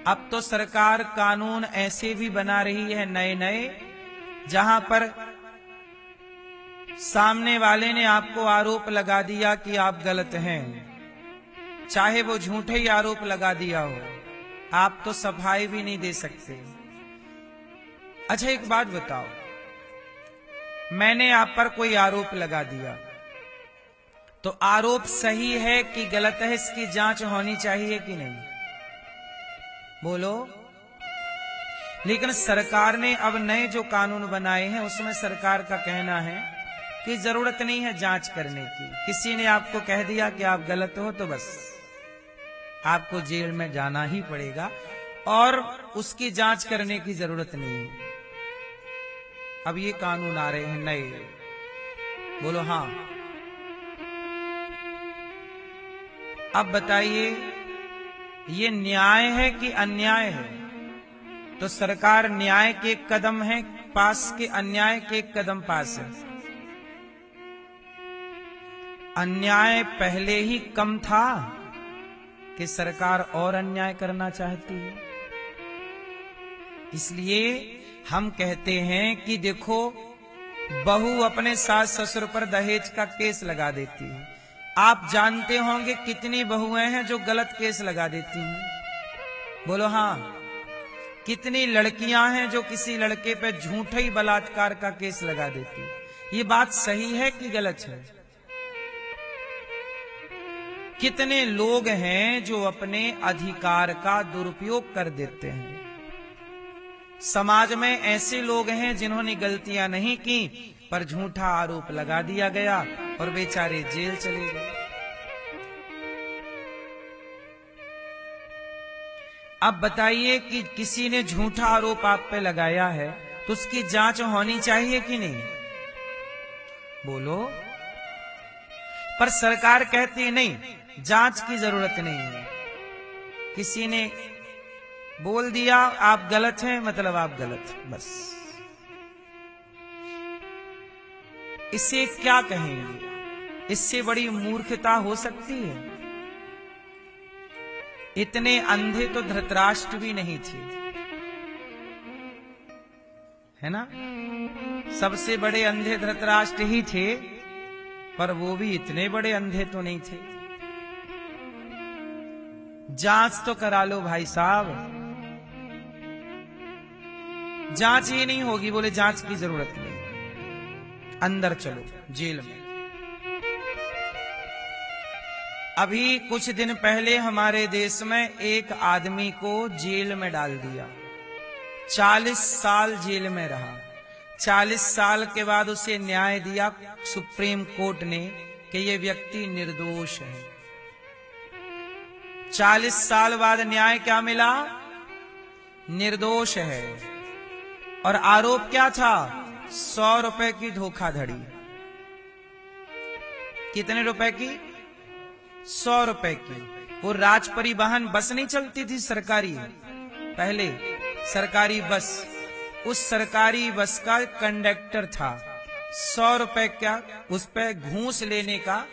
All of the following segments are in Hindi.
अब तो सरकार कानून ऐसे भी बना रही है नए नए, जहां पर सामने वाले ने आपको आरोप लगा दिया कि आप गलत हैं, चाहे वो झूठे ही आरोप लगा दिया हो, आप तो सफाई भी नहीं दे सकते। अच्छा एक बात बताओ, मैंने आप पर कोई आरोप लगा दिया, तो आरोप सही है कि गलत है, इसकी जांच होनी चाहिए कि नहीं? बोलो। लेकिन सरकार ने अब नए जो कानून बनाए हैं उसमें सरकार का कहना है कि जरूरत नहीं है जांच करने की। किसी ने आपको कह दिया कि आप गलत हो तो बस आपको जेल में जाना ही पड़ेगा और उसकी जांच करने की जरूरत नहीं है। अब ये कानून आ रहे हैं नए। बोलो हाँ। अब बताइए ये न्याय है कि अन्याय है? तो सरकार न्याय के एक कदम है पास के अन्याय के एक कदम पास है। अन्याय पहले ही कम था कि सरकार और अन्याय करना चाहती है। इसलिए हम कहते हैं कि देखो, बहू अपने सास ससुर पर दहेज का केस लगा देती है। आप जानते होंगे कितनी बहुएं हैं जो गलत केस लगा देती हैं? बोलो हाँ। कितनी लड़कियां हैं जो किसी लड़के पे झूठे ही बलात्कार का केस लगा देती हैं? ये बात सही है कि गलत है? कितने लोग हैं जो अपने अधिकार का दुरुपयोग कर देते हैं? समाज में ऐसे लोग हैं जिन्होंने गलतियां नहीं की पर झूठा आरोप लगा दिया गया और बेचारे जेल चले गए। अब बताइए कि किसी ने झूठा आरोप आप पे लगाया है तो उसकी जांच होनी चाहिए कि नहीं? बोलो। पर सरकार कहती है नहीं, जांच की जरूरत नहीं है। किसी ने बोल दिया आप गलत हैं, मतलब आप गलत हैं, बस। इसे क्या कहेंगे? इससे बड़ी मूर्खता हो सकती है? इतने अंधे तो धृतराष्ट्र भी नहीं थे, है ना? सबसे बड़े अंधे धृतराष्ट्र ही थे, पर वो भी इतने बड़े अंधे तो नहीं थे। जांच तो करा लो भाई साहब। जांच ही नहीं होगी, बोले जांच की जरूरत नहीं, अंदर चलो जेल में। अभी कुछ दिन पहले हमारे देश में एक आदमी को जेल में डाल दिया, 40 साल जेल में रहा। 40 साल के बाद उसे न्याय दिया सुप्रीम कोर्ट ने कि ये व्यक्ति निर्दोष है। 40 साल बाद न्याय क्या मिला? निर्दोष है। और आरोप क्या था? 100 रुपए की धोखाधड़ी। कितने रुपए की? 100 रुपए की। वो राज परिवहन बस नहीं चलती थी सरकारी, पहले सरकारी बस, उस सरकारी बस का कंडक्टर था। 100 रुपए क्या उस पे घूस लेने का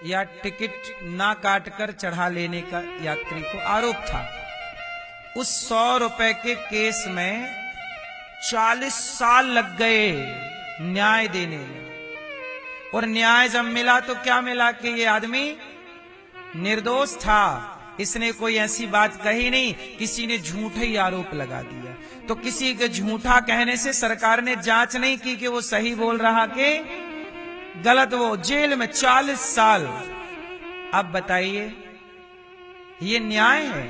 या टिकट ना काटकर चढ़ा लेने का यात्री को आरोप था। उस 100 रुपए के केस में 40 साल लग गए न्याय देने में। और न्याय जब मिला तो क्या मिला कि ये आदमी निर्दोष था। इसने कोई ऐसी बात कही नहीं, किसी ने झूठा ही आरोप लगा दिया। तो किसी के झूठा कहने से सरकार ने जांच नहीं की कि वो सही बोल रहा कि गलत। वो जेल में 40 साल। अब बताइए ये न्याय है?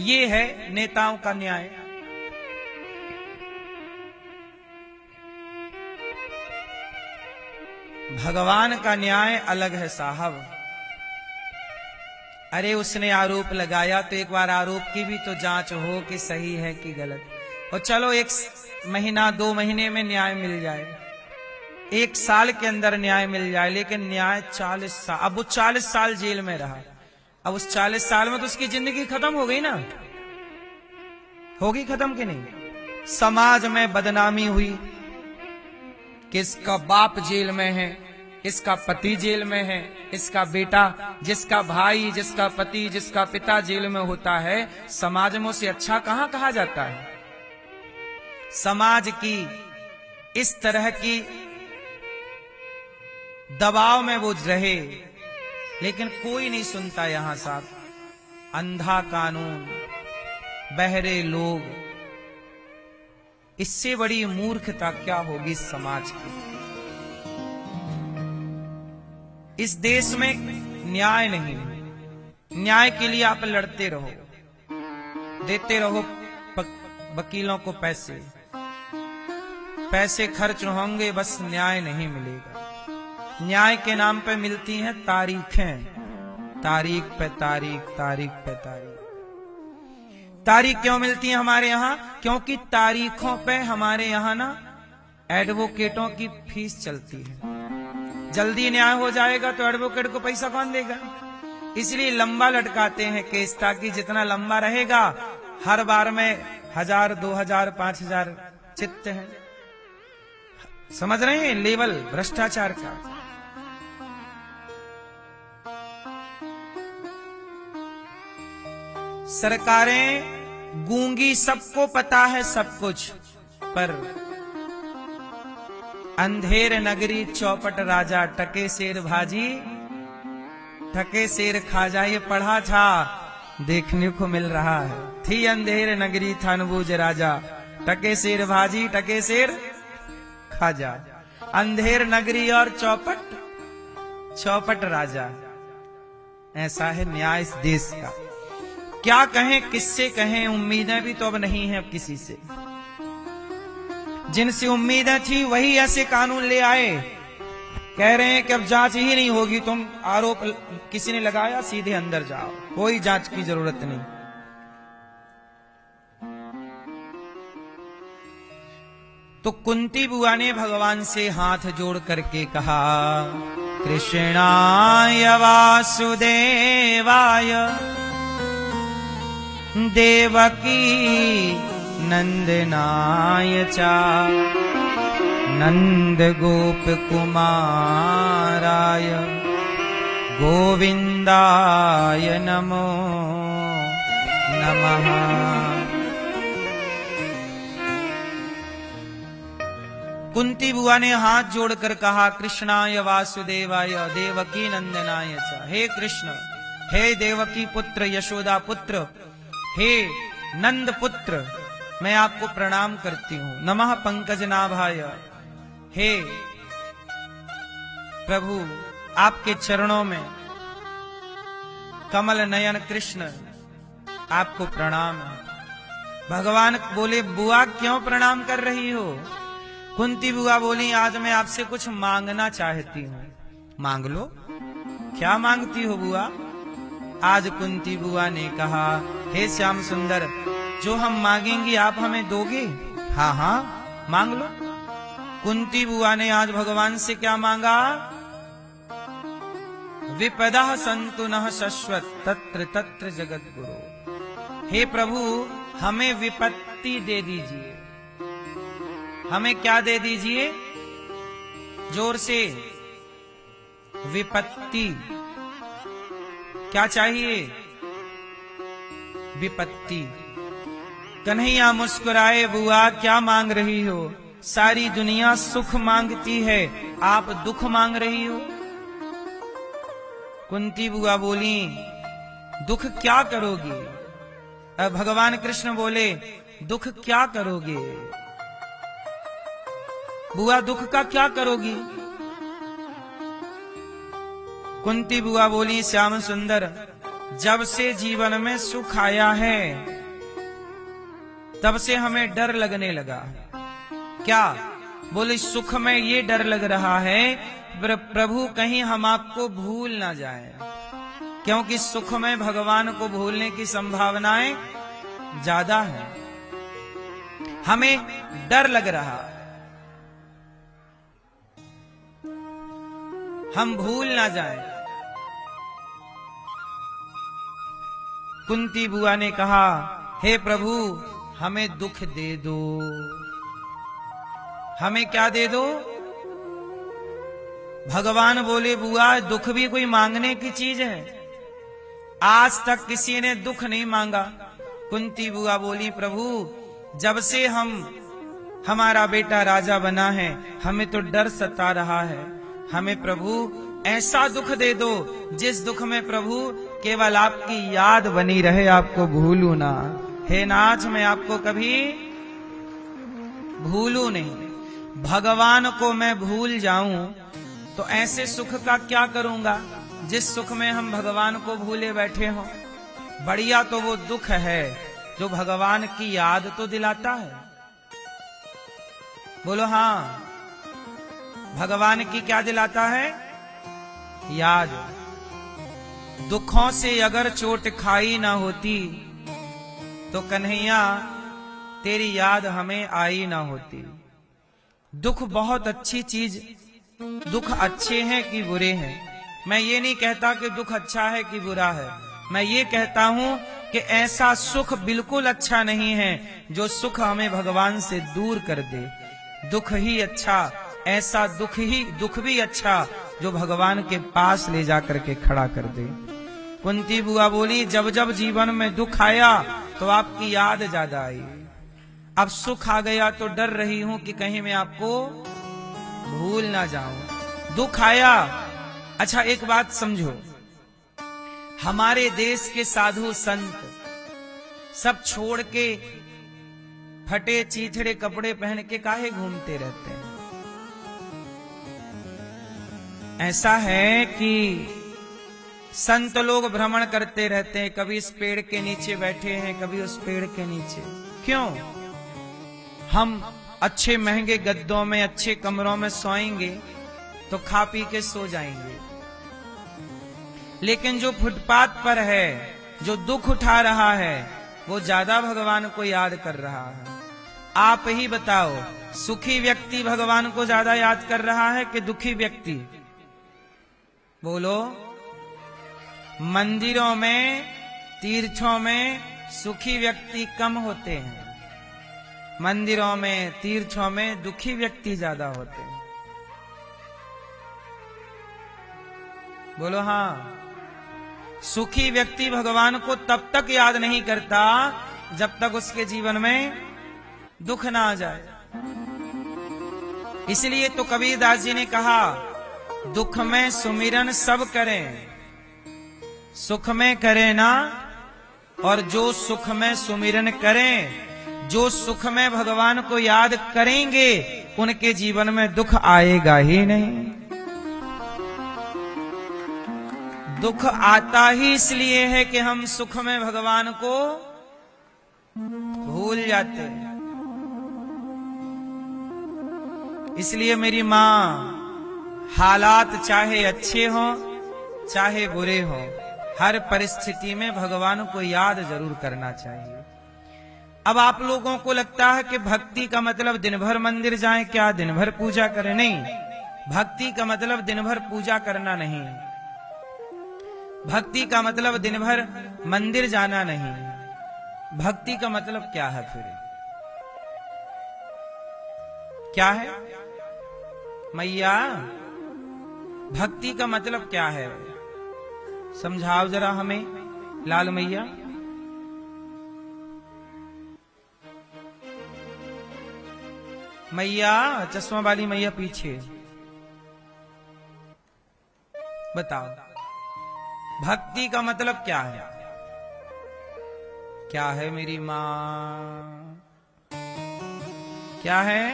ये है नेताओं का न्याय? भगवान का न्याय अलग है साहब। अरे उसने आरोप लगाया तो एक बार आरोप की भी तो जांच हो कि सही है कि गलत। और चलो 1 महीना 2 महीने में न्याय मिल जाए, 1 साल के अंदर न्याय मिल जाए, लेकिन न्याय 40 साल। अब वो 40 साल जेल में रहा। अब उस 40 साल में तो उसकी जिंदगी खत्म हो गई ना? होगी खत्म कि नहीं? समाज में बदनामी हुई कि इसका बाप जेल में है, इसका पति जेल में है, इसका बेटा, जिसका भाई, जिसका पति, जिसका पिता जेल में होता है, समाज में उसे अच्छा कहां कहा जाता है। समाज की इस तरह की दबाव में वो रहे, लेकिन कोई नहीं सुनता यहां साहब। अंधा कानून, बहरे लोग, इससे बड़ी मूर्खता क्या होगी इस समाज की। इस देश में न्याय नहीं, न्याय के लिए आप लड़ते रहो, देते रहो वकीलों को पैसे, पैसे खर्च होंगे, बस न्याय नहीं मिलेगा। न्याय के नाम पे मिलती हैं तारीखें, तारीख पे तारीख, तारीख पे तारीख। तारीख क्यों मिलती है हमारे यहाँ? क्योंकि तारीखों पे हमारे यहाँ ना एडवोकेटों की फीस चलती है। जल्दी न्याय हो जाएगा तो एडवोकेट को पैसा कौन देगा? इसलिए लंबा लटकाते हैं केस, ताकि जितना लंबा रहेगा हर बार में 1000, 2000, 5000 चित्त हैं। समझ रहे हैं लेवल भ्रष्टाचार का। सरकारें गूंगी, सबको पता है सब कुछ, पर अंधेर नगरी चौपट राजा, टके शेर भाजी ठके शेर खाजा। ये पढ़ा था, देखने को मिल रहा है। थी अंधेर नगरी थानबूज राजा, टके शेर भाजी टके शेर खाजा। अंधेर नगरी और चौपट राजा, ऐसा है न्याय इस देश का। क्या कहें, किससे कहें? उम्मीदें भी तो अब नहीं है अब किसी से। जिनसे उम्मीदें थी वही ऐसे कानून ले आए, कह रहे हैं कि अब जांच ही नहीं होगी, तुम आरोप किसी ने लगाया सीधे अंदर जाओ, कोई जांच की जरूरत नहीं। तो कुंती बुआ ने भगवान से हाथ जोड़ करके कहा, कृष्णाय वासुदेवाय देवकी नंदनाय चा नंद गोप कुमाराय गोविंदाय नमो नमः। कुंती बुआ ने हाथ जोड़कर कहा, कृष्णाय वासुदेवाय देवकी नंदनाय च। हे कृष्ण, हे देवकी पुत्र, यशोदा पुत्र, हे नंद पुत्र, मैं आपको प्रणाम करती हूं। नमः पंकज नाभाय, हे प्रभु आपके चरणों में कमल नयन कृष्ण, आपको प्रणाम है। भगवान बोले, बुआ क्यों प्रणाम कर रही हो? कुंती बुआ बोली, आज मैं आपसे कुछ मांगना चाहती हूँ। मांग लो। क्या मांगती हो बुआ? आज कुंती बुआ ने कहा, हे श्याम सुंदर, जो हम मांगेंगे आप हमें दोगे? हाँ हाँ मांग लो। कुंती बुआ ने आज भगवान से क्या मांगा? विपदा संतु नः शश्वत तत्र तत्र जगत गुरु। हे प्रभु, हमें विपत्ति दे दीजिए। हमें क्या दे दीजिए? जोर से, विपत्ति। क्या चाहिए? विपत्ति। कन्हैया मुस्कुराए, बुआ क्या मांग रही हो? सारी दुनिया सुख मांगती है, आप दुख मांग रही हो। कुंती बुआ बोली, दुख क्या करोगी? अब भगवान कृष्ण बोले, दुख क्या करोगे बुआ? दुख का क्या करोगी? कुंती बुआ बोली, श्याम सुंदर, जब से जीवन में सुख आया है तब से हमें डर लगने लगा। क्या? बोले, सुख में ये डर लग रहा है प्रभु कहीं हम आपको भूल ना जाए, क्योंकि सुख में भगवान को भूलने की संभावनाएं ज्यादा है। हमें डर लग रहा, हम भूल ना जाएं। कुंती बुआ ने कहा, हे प्रभु हमें दुख दे दो। हमें क्या दे दो? भगवान बोले बुआ दुख भी कोई मांगने की चीज है? आज तक किसी ने दुख नहीं मांगा। कुंती बुआ बोली प्रभु जब से हमारा बेटा राजा बना है हमें तो डर सता रहा है। हमें प्रभु ऐसा दुख दे दो जिस दुख में प्रभु केवल आपकी याद बनी रहे, आपको भूलू ना। हे नाथ मैं आपको कभी भूलू नहीं। भगवान को मैं भूल जाऊं तो ऐसे सुख का क्या करूंगा जिस सुख में हम भगवान को भूले बैठे हों। बढ़िया तो वो दुख है जो भगवान की याद तो दिलाता है। बोलो हाँ, भगवान की क्या दिलाता है? याद। दुखों से अगर चोट खाई ना होती तो कन्हैया तेरी याद हमें आई ना होती। दुख बहुत अच्छी चीज, दुख अच्छे हैं कि बुरे हैं? मैं ये नहीं कहता कि दुख अच्छा है कि बुरा है। मैं ये कहता हूं कि ऐसा सुख बिल्कुल अच्छा नहीं है जो सुख हमें भगवान से दूर कर दे। दुख ही अच्छा, ऐसा दुख भी अच्छा जो भगवान के पास ले जाकर के खड़ा कर दे। कुंती बुआ बोली जब जब जीवन में दुख आया तो आपकी याद ज्यादा आई। अब सुख आ गया तो डर रही हूं कि कहीं मैं आपको भूल ना जाऊं। दुख आया, अच्छा एक बात समझो, हमारे देश के साधु संत सब छोड़ के फटे चीथड़े कपड़े पहन के काहे घूमते रहते हैं? ऐसा है कि संत लोग भ्रमण करते रहते हैं, कभी इस पेड़ के नीचे बैठे हैं कभी उस पेड़ के नीचे। क्यों? हम अच्छे महंगे गद्दों में अच्छे कमरों में सोएंगे तो खा पी के सो जाएंगे, लेकिन जो फुटपाथ पर है, जो दुख उठा रहा है, वो ज्यादा भगवान को याद कर रहा है। आप ही बताओ, सुखी व्यक्ति भगवान को ज्यादा याद कर रहा है कि दुखी व्यक्ति? बोलो। मंदिरों में, तीर्थों में सुखी व्यक्ति कम होते हैं, मंदिरों में, तीर्थों में दुखी व्यक्ति ज्यादा होते हैं। बोलो हाँ। सुखी व्यक्ति भगवान को तब तक याद नहीं करता जब तक उसके जीवन में दुख ना आ जाए। इसलिए तो कबीरदास जी ने कहा दुख में सुमिरन सब करें, सुख में करें ना। और जो सुख में सुमिरन करें, जो सुख में भगवान को याद करेंगे, उनके जीवन में दुख आएगा ही नहीं। दुख आता ही इसलिए है कि हम सुख में भगवान को भूल जाते हैं। इसलिए मेरी मां, हालात चाहे अच्छे हों चाहे बुरे हों, हर परिस्थिति में भगवान को याद जरूर करना चाहिए। अब आप लोगों को लगता है कि भक्ति का मतलब दिन भर मंदिर जाएं, क्या दिन भर पूजा करें? नहीं, भक्ति का मतलब दिन भर पूजा करना नहीं है। भक्ति का मतलब दिन भर मंदिर जाना नहीं है। भक्ति का मतलब क्या है फिर? क्या है मैया? भक्ति का मतलब क्या है? समझाओ जरा हमें, लाल मैया। मैया, चश्मा वाली मैया पीछे बताओ, भक्ति का मतलब क्या है? क्या है मेरी मां? क्या है?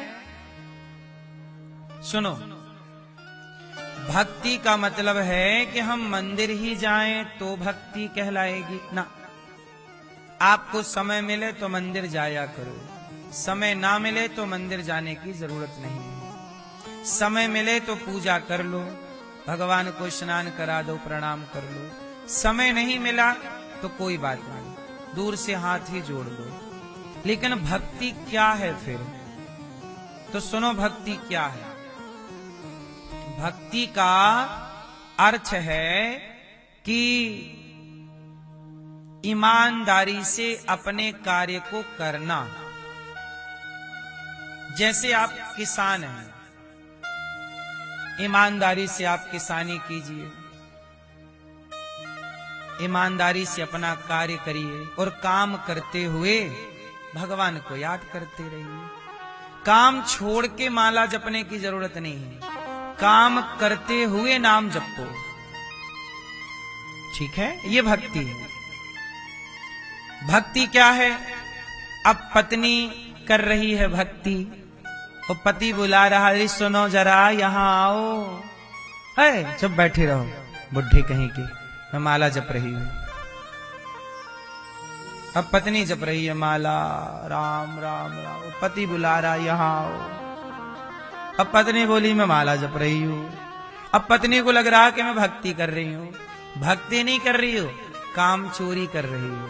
सुनो, भक्ति का मतलब है कि हम मंदिर ही जाएं तो भक्ति कहलाएगी ना। आपको समय मिले तो मंदिर जाया करो, समय ना मिले तो मंदिर जाने की जरूरत नहीं है। समय मिले तो पूजा कर लो, भगवान को स्नान करा दो, प्रणाम कर लो। समय नहीं मिला तो कोई बात नहीं, दूर से हाथ ही जोड़ लो। लेकिन भक्ति क्या है फिर? तो सुनो, भक्ति क्या है? भक्ति का अर्थ है कि ईमानदारी से अपने कार्य को करना। जैसे आप किसान हैं, ईमानदारी से आप किसानी कीजिए, ईमानदारी से अपना कार्य करिए और काम करते हुए भगवान को याद करते रहिए। काम छोड़ के माला जपने की जरूरत नहीं है, काम करते हुए नाम जपो, ठीक है? ये भक्ति है। भक्ति क्या है? अब पत्नी कर रही है भक्ति, और पति बुला रहा है, सुनो जरा यहां आओ। है जब बैठे रहो बुढ़ी कहीं की, मैं माला जप रही हूं। अब पत्नी जप रही है माला, राम राम राम, पति बुला रहा यहां आओ। अब पत्नी बोली मैं माला जप रही हूं। अब पत्नी को लग रहा कि मैं भक्ति कर रही हूं। भक्ति नहीं कर रही हो, काम चोरी कर रही हो।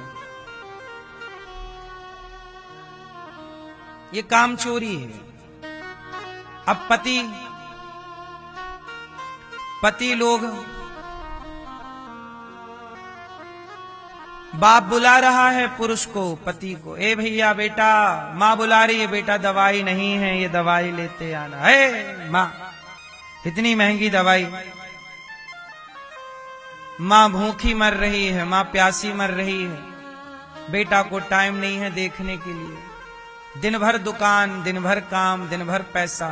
ये काम चोरी है। अब पति लोग, बाप बुला रहा है पुरुष को, पति को, ए भैया बेटा, माँ बुला रही है बेटा दवाई नहीं है, ये दवाई लेते आना है। माँ इतनी महंगी दवाई, माँ भूखी मर रही है, माँ प्यासी मर रही है, बेटा को टाइम नहीं है देखने के लिए। दिन भर दुकान, दिन भर काम, दिन भर पैसा,